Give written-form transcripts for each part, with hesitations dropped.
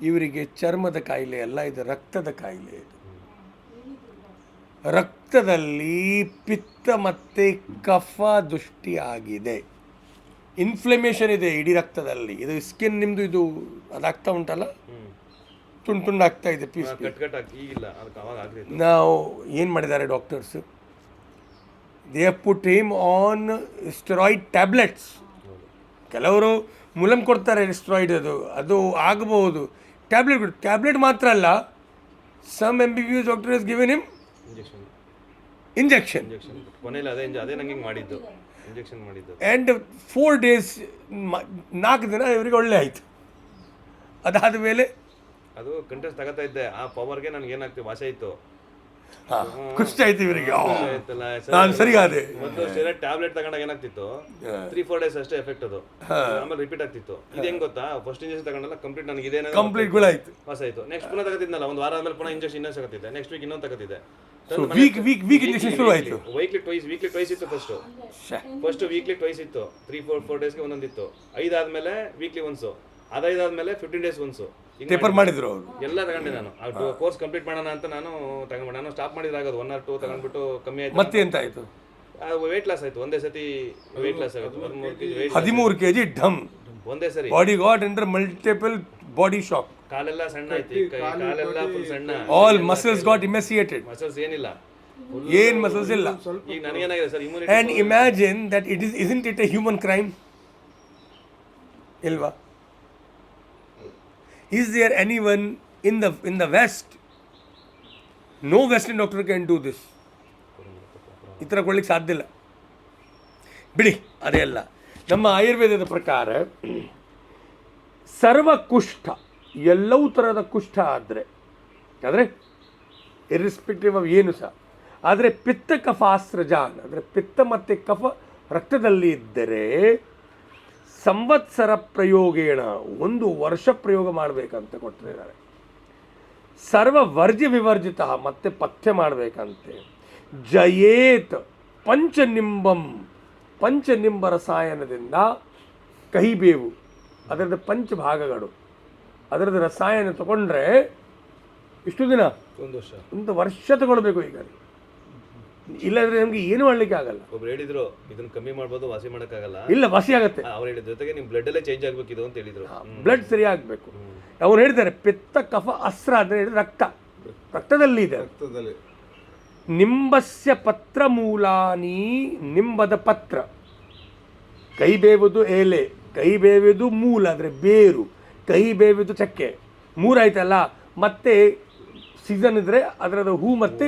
ಇವರಿಗೆ ಚರ್ಮದ ಕಾಯಿಲೆ ಅಲ್ಲ, ಇದು ರಕ್ತದ ಕಾಯಿಲೆ. ಇದು ರಕ್ತದಲ್ಲಿ ಪಿತ್ತ ಮತ್ತು ಕಫ ದೃಷ್ಟಿ ಆಗಿದೆ, ಇನ್ಫ್ಲಮೇಷನ್ ಇದೆ ಇಡೀ ರಕ್ತದಲ್ಲಿ. ಇದು ಸ್ಕಿನ್ ನಿಮ್ಮದು ಇದು ಅದಾಗ್ತಾ ಉಂಟಲ್ಲ, ತುಂಡು ತುಂಡು ಆಗ್ತಾ ಇದೆ, ಪೀಸ್. ನಾವು ಏನು ಮಾಡಿದ್ದಾರೆ doctors, they have put him on steroid tablets. ಕೆಲವರು ಮುಲಮ್ ಕೊಡ್ತಾರೆ ಸ್ಟೆರಾಯ್ಡ್, ಅದು ಆಗಬಹುದು. ಟ್ಯಾಬ್ಲೆಟ್ ಮಾತ್ರ ಅಲ್ಲ, some MBBS doctor has given him injection. And 4 days 4 ದಿನ ಇವರಿಗೆ ಒಳ್ಳೆ ಆಯಿತು. ಅದಾದ ಮೇಲೆ ಅದು ಕಂಟೆಸ್ಟ್ ತಗೋತಾ ಇದ್ದೆ, ಆ ಪವರ್ಗೆ ನನಗೆ ಏನಾಗ್ತಿತ್ತು, ವಾಸ ಇತ್ತು, ಖುಷಿ ಆಯ್ತು ಇವರಿಗೆ, ನಾನು ಸರಿಯಾದೆ. ಒಂದು ಟ್ಯಾಬ್ಲೆಟ್ ತಗೊಂಡಾಗ ಏನಾಗ್ತಿತ್ತು, 3-4 days ಅಷ್ಟೇ ಎಫೆಕ್ಟ್, ಅದು ಆಮೇಲೆ ರಿಪೀಟ್ ಆಗ್ತಿತ್ತು. ಇದು ಹೆಂಗ್ ಗೊತ್ತಾ, ಫಸ್ಟ್ ಇಂಜೆಕ್ಷನ್ ತಗೊಂಡಲ್ಲ ಕಂಪ್ಲೀಟ್ ನನಗೆ ಇದೇನ ಕಂಪ್ಲೀಟ್ ಗುಳಾಯ್ತು, ವಾಸ ಆಯ್ತು. ನೆಕ್ಸ್ಟ್ ಪುನಃ ತಗೋತಿದ್ನಲ್ಲ, ಒಂದು ವಾರ ಆದ್ಮೇಲೆ ಪುನಃ ಇಂಜೆಕ್ಷನ್ ಇನ್ನೊಂದು ತಗೋತಿದ್ದೆ, ನೆಕ್ಸ್ಟ್ ವೀಕ್ ಇನ್ನೊಂದು ತಗೋತಿದ್ದೆ. ವೀಕ್ ಇಂಜೆಕ್ಷನ್ ಶುರು ಆಯಿತು. ವೀಕ್ಲಿ ಟ್ವೈಸ್ ಇತ್ತು ಫಸ್ಟ್ ವೀಕ್ಲಿ ಟ್ವೈಸ್ ಇತ್ತು, 3-4 daysಗೆ ಒಂದೊಂದಿತ್ತು. 5 ಆದ್ಮೇಲೆ ವೀಕ್ಲಿ ಒನ್ಸು, ಅದು 5 ಆದ್ಮೇಲೆ 15 days ಒನ್ಸು ಟೇಪರ್ ಮಾಡಿದ್ರು ಅವರು. ಎಲ್ಲ ತಗೊಂಡೆ ನಾನು, ಕೋರ್ಸ್ ಕಂಪ್ಲೀಟ್ ಮಾಡೋಣ ಅಂತ ನಾನು ತಗೊಂಡ್ಬಿಟ್ಟೆ. ನಾನು ಸ್ಟಾಪ್ ಮಾಡಿದ್ರೆ ಆಗೋದು 1 or 2 ತಗೊಂಡ್ಬಿಟ್ಟು ಕಮ್ಮಿ ಆಯ್ತು. ಮತ್ತೆ ಎಂತ ಆಯ್ತು, ವೇಟ್ ಲಾಸ್ ಆಯ್ತು, ಒಂದೇ ಸತಿ ವೇಟ್ ಲಾಸ್ ಆಯ್ತು. 13 kg ಡಮ್ ಒಂದೇ ಸರಿ. Body got under multiple body shock. ಕಾಲೆಲ್ಲ ಸಣ್ಣ ಆಯ್ತು, ಕಾಲೆಲ್ಲ ಫುಲ್ ಸಣ್ಣ. All muscles got emaciated. Muscles ಏನಿಲ್ಲ, ಏನ್ ಮಸಲ್ಸ್ ಇಲ್ಲ. ಈಗ ನನಗೇನಾಗಿದೆ sir, immunity. And imagine that isn't it a human crime? ಇಲ್ವಾ? Is there anyone in the West? No Western doctor can do this. ಈ ಥರ ಕೊಡ್ಲಿಕ್ಕೆ ಸಾಧ್ಯ ಇಲ್ಲ. ಬಿಡಿ, ಅದೇ ಅಲ್ಲ. ನಮ್ಮ ಆಯುರ್ವೇದದ ಪ್ರಕಾರ ಸರ್ವ ಕುಷ್ಠ, ಎಲ್ಲವೂ ಥರದ ಕುಷ್ಠ ಆದರೆ ಇರ್ರೆಸ್ಪೆಕ್ಟಿವ್ ಆಫ್ ಏನು ಸಹ, ಆದರೆ ಪಿತ್ತ ಕಫಾಸ್ತ್ರಜಾನ್, ಅಂದರೆ ಪಿತ್ತ ಮತ್ತು ಕಫ ರಕ್ತದಲ್ಲಿ ಇದ್ದರೆ ಸಂವತ್ಸರ ಪ್ರಯೋಗೇಣ 1 ವರ್ಷ ಪ್ರಯೋಗ ಮಾಡಬೇಕಂತ ಕೊಟ್ಟಿದ್ದಾರೆ. ಸರ್ವ ವರ್ಜ್ಯ ವಿವರ್ಜಿತ, ಮತ್ತೆ ಪಥ್ಯ ಮಾಡಬೇಕಂತೆ. ಜಯೇತ್ ಪಂಚನಿಂಬ ರಸಾಯನದಿಂದ ಕಹಿಬೇವು, ಅದರದ್ದು ಪಂಚಭಾಗಗಳು, ಅದರದ್ದು ರಸಾಯನ ತಗೊಂಡ್ರೆ ಇಷ್ಟು ದಿನ 1 ವರ್ಷ ತಗೊಳ್ಬೇಕು. ಈಗ ಇಲ್ಲಾಂದ್ರೆ ನಮ್ಗೆ ಏನು ಮಾಡ್ಲಿಕ್ಕೆ ಆಗಲ್ಲ. ಒಬ್ರು ಹೇಳಿದ್ರು ಇದನ್ನ ಕಮ್ಮಿ ಮಾಡ್ಬೋದು, ವಾಸಿ ಮಾಡೋಕ್ಕಾಗಲ್ಲ. ಇಲ್ಲ, ವಾಸಿ ಆಗತ್ತೆ. ಅವ್ರು ಹೇಳಿದ ಜೊತೆಗೆ ನಿಮ್ ಬ್ಲಡ್ ಅಲ್ಲೇ ಚೇಂಜ್ ಆಗ್ಬೇಕು ಇದು ಅಂತ ಹೇಳಿದ್ರು. ಬ್ಲಡ್ ಸರಿ ಆಗ್ಬೇಕು. ಅವ್ರು ಹೇಳ್ತಾರೆ ಪಿತ್ತ ಕಫ ಅಸ್ತ್ರ ಅಂದ್ರೆ ರಕ್ತದಲ್ಲಿ ಇದೆ. ನಿಂಬಸ್ಯ ಪತ್ರ ಮೂಲಾನಿ, ನಿಂಬದ ಪತ್ರ, ಕೈ ಬೇವುದು ಎಲೆ, ಕೈ ಬೇವುದು ಮೂಲ ಅಂದರೆ ಬೇರು, ಕೈ ಬೇವುದು ಚಕ್ಕೆ, 3 ಆಯ್ತಲ್ಲ. ಮತ್ತೆ ಸೀಸನ್ ಇದ್ರೆ ಅದರದ ಹೂ ಮತ್ತೆ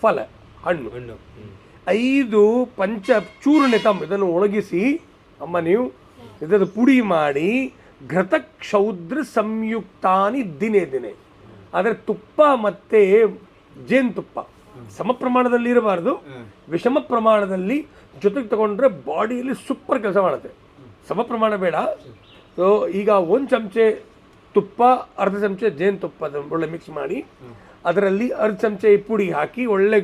ಫಲ, ಹಣ್ಣು. 5 ಪಂಚ ಚೂರ್ಣಿತಂ, ಇದನ್ನು ಒಣಗಿಸಿ ಅಮ್ಮ ನೀವು ಇದನ್ನು ಪುಡಿ ಮಾಡಿ, ಘೃತ ಕ್ಷೌದ್ರ ಸಂಯುಕ್ತಾನಿ ದಿನೇ. ಆದರೆ ತುಪ್ಪ ಮತ್ತು ಜೇನುತುಪ್ಪ ಸಮ ಪ್ರಮಾಣದಲ್ಲಿ ಇರಬಾರ್ದು, ವಿಷಮ ಪ್ರಮಾಣದಲ್ಲಿ ಜೊತೆಗೆ ತಗೊಂಡ್ರೆ ಬಾಡಿಯಲ್ಲಿ ಸೂಪರ್ ಕೆಲಸ ಮಾಡುತ್ತೆ. ಸಮ ಪ್ರಮಾಣ ಬೇಡ. ಸೊ ಈಗ 1 ಚಮಚೆ ತುಪ್ಪ, ಅರ್ಧ ಚಮಚೆ ಜೇನುತುಪ್ಪ ಒಳ್ಳೆ ಮಿಕ್ಸ್ ಮಾಡಿ, ಅದರಲ್ಲಿ ಅರ್ಧ ಚಮಚೆ ಪುಡಿ ಹಾಕಿ ಒಳ್ಳೆ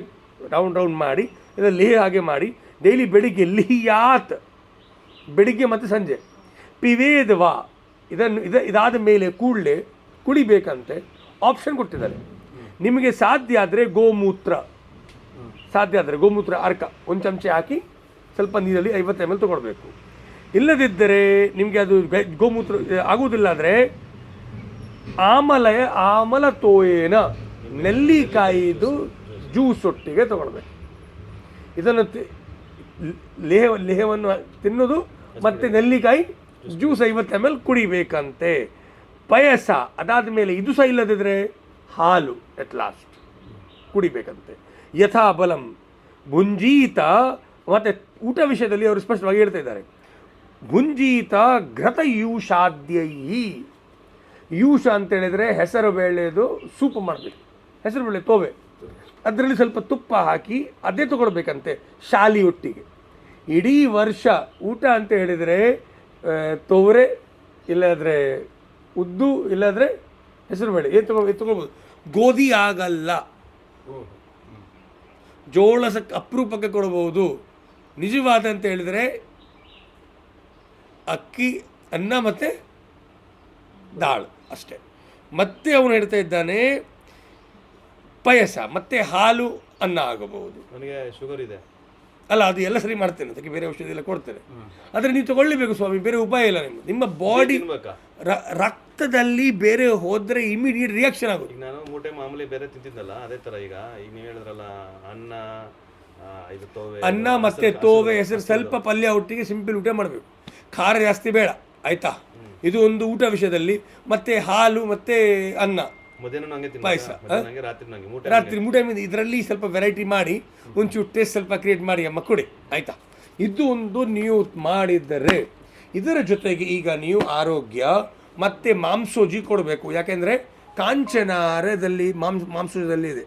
ರೌಂಡ್ ಮಾಡಿ, ಇದರಲ್ಲಿ ಹಾಗೆ ಮಾಡಿ ಡೈಲಿ ಬೆಳಿಗ್ಗೆ ಲಿಹಿಯಾತ್, ಬೆಳಿಗ್ಗೆ ಮತ್ತು ಸಂಜೆ ಪಿವೇದವಾ, ಇದಾದ ಮೇಲೆ ಕೂಡಲೇ ಕುಡಿಬೇಕಂತೆ ಆಪ್ಷನ್ ಕೊಟ್ಟಿದ್ದಾರೆ. ನಿಮಗೆ ಸಾಧ್ಯ ಆದರೆ ಗೋಮೂತ್ರ ಅರ್ಕ 1 ಚಮಚೆ ಹಾಕಿ ಸ್ವಲ್ಪ ನೀರಲ್ಲಿ 50 ml ತೊಗೊಳ್ಬೇಕು. ಇಲ್ಲದಿದ್ದರೆ ನಿಮಗೆ ಅದು ಗೋಮೂತ್ರ ಆಗುವುದಿಲ್ಲ ಅಂದರೆ ಆಮಲ ತೋಯೇನ, ನೆಲ್ಲಿಕಾಯಿದು ಜ್ಯೂಸ್ ಒಟ್ಟಿಗೆ ತಗೊಳ್ಬೇಕು. ಇದನ್ನು ಲೇಹವನ್ನು ತಿನ್ನೋದು ಮತ್ತು ನೆಲ್ಲಿಕಾಯಿ ಜ್ಯೂಸ್ 50 ml ಕುಡಿಬೇಕಂತೆ. ಪಯಸ, ಅದಾದ ಮೇಲೆ ಇದು ಸಹ ಇಲ್ಲದಿದ್ದರೆ ಹಾಲು ಎಟ್ ಲಾಸ್ಟ್ ಕುಡಿಬೇಕಂತೆ. ಯಥಾ ಬಲಂ ಭುಂಜೀತ, ಮತ್ತು ಊಟ ವಿಷಯದಲ್ಲಿ ಅವರು ಸ್ಪಷ್ಟವಾಗಿ ಹೇಳ್ತಾ ಇದ್ದಾರೆ. ಭುಂಜೀತ ಘೃತ ಯೂಷಾದ್ಯೈ, ಯೂಷ ಅಂತ ಹೇಳಿದರೆ ಹೆಸರು ಬೇಳೆದು ಸೂಪ್ ಮಾಡಬೇಕು, ಹೆಸರು ಬೇಳೆ ತೋವೆ, ಅದರಲ್ಲಿ ಸ್ವಲ್ಪ ತುಪ್ಪ ಹಾಕಿ ಅದೇ ತಗೊಳ್ಬೇಕಂತೆ ಶಾಲಿ ಒಟ್ಟಿಗೆ. ಇಡೀ ವರ್ಷ ಊಟ ಅಂತ ಹೇಳಿದರೆ ತೋರೆ, ಇಲ್ಲಾದರೆ ಉದ್ದು, ಇಲ್ಲಾದರೆ ಹೆಸರು ಬೇಳೆ ಏನು ತಗೊಳ್ಬೋದು. ಗೋಧಿ ಆಗಲ್ಲ, ಜೋಳ ಅಪರೂಪಕ್ಕೆ ಕೊಡಬಹುದು. ನಿಜವಾದ ಅಂತ ಹೇಳಿದರೆ ಅಕ್ಕಿ, ಅನ್ನ ಮತ್ತು ದಾಳು ಅಷ್ಟೇ. ಮತ್ತೆ ಅವನು ಹೇಳ್ತಾ ಇದ್ದಾನೆ ಪಾಯಸ ಮತ್ತು ಹಾಲು ಅನ್ನ ಆಗಬಹುದು. ನನಗೆ ಶುಗರ್ ಇದೆ ಅಲ್ಲ, ಅದು ಎಲ್ಲ ಸರಿ ಮಾಡ್ತೇನೆ, ಅದಕ್ಕೆ ಬೇರೆ ಔಷಧಿ ಎಲ್ಲ ಕೊಡ್ತೇನೆ. ಆದರೆ ನೀವು ತಗೊಳ್ಳಿಬೇಕು ಸ್ವಾಮಿ, ಬೇರೆ ಉಪಾಯ ಇಲ್ಲ. ನಿಮ್ಮ ಬಾಡಿ ತಿನ್ಬೇಕಾ? ರಕ್ತದಲ್ಲಿ ಬೇರೆ ಹೋದರೆ ಇಮಿಡಿಯೇಟ್ ರಿಯಾಕ್ಷನ್ ಆಗೋದು. ಈಗ ನಾನು ಮೂಟೆ ಮಾಮೂಲಿ ಬೇರೆ ತಿಂತಿದ್ದಲ್ಲ, ಅದೇ ಥರ ಈಗ ನೀವು ಹೇಳಿದ್ರಲ್ಲ ಅನ್ನ, ಇದು ತೋವೆ, ಅನ್ನ ಮತ್ತು ತೋವೆ ಹೆಸರು ಸ್ವಲ್ಪ ಪಲ್ಯ ಒಟ್ಟಿಗೆ ಸಿಂಪಲ್ ಊಟ ಮಾಡಬೇಕು, ಖಾರ ಜಾಸ್ತಿ ಬೇಡ, ಆಯಿತಾ? ಇದು ಒಂದು ಊಟ ವಿಷಯದಲ್ಲಿ. ಮತ್ತು ಹಾಲು ಮತ್ತು ಅನ್ನ, ಮಧ್ಯಾಹ್ನ ನಂಗೆ ಪಾಯಸ, ನಂಗೆ ರಾತ್ರಿ ನಂಗೆ ಮೂಟೆ ರಾತ್ರಿ ಮೂಟೆ ಮೇಲೆ ಇದರಲ್ಲಿ ಸ್ವಲ್ಪ ವೆರೈಟಿ ಮಾಡಿ ಒಂಚೂರು ಟೇಸ್ಟ್ ಸ್ವಲ್ಪ ಕ್ರಿಯೇಟ್ ಮಾಡಿ ಅಮ್ಮ ಕೊಡಿ, ಆಯಿತಾ? ಇದು ಒಂದು ನೀವು ಮಾಡಿದರೆ, ಇದರ ಜೊತೆಗೆ ಈಗ ನೀವು ಆರೋಗ್ಯ ಮತ್ತು ಮಾಂಸೋಜಿ ಕೊಡಬೇಕು. ಯಾಕೆಂದರೆ ಕಾಂಚನಾರದಲ್ಲಿ ಮಾಂಸೋಜದಲ್ಲಿ ಇದೆ,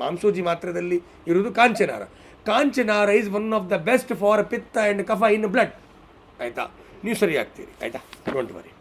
ಮಾಂಸೋಜಿ ಮಾತ್ರದಲ್ಲಿ ಇರುವುದು Kanchanara. Kanchanara is one of the best for pitta and kapha in blood, ಆಯಿತಾ? ನೀವು ಸರಿ ಆಗ್ತೀರಿ, ಆಯಿತಾ? Don't worry.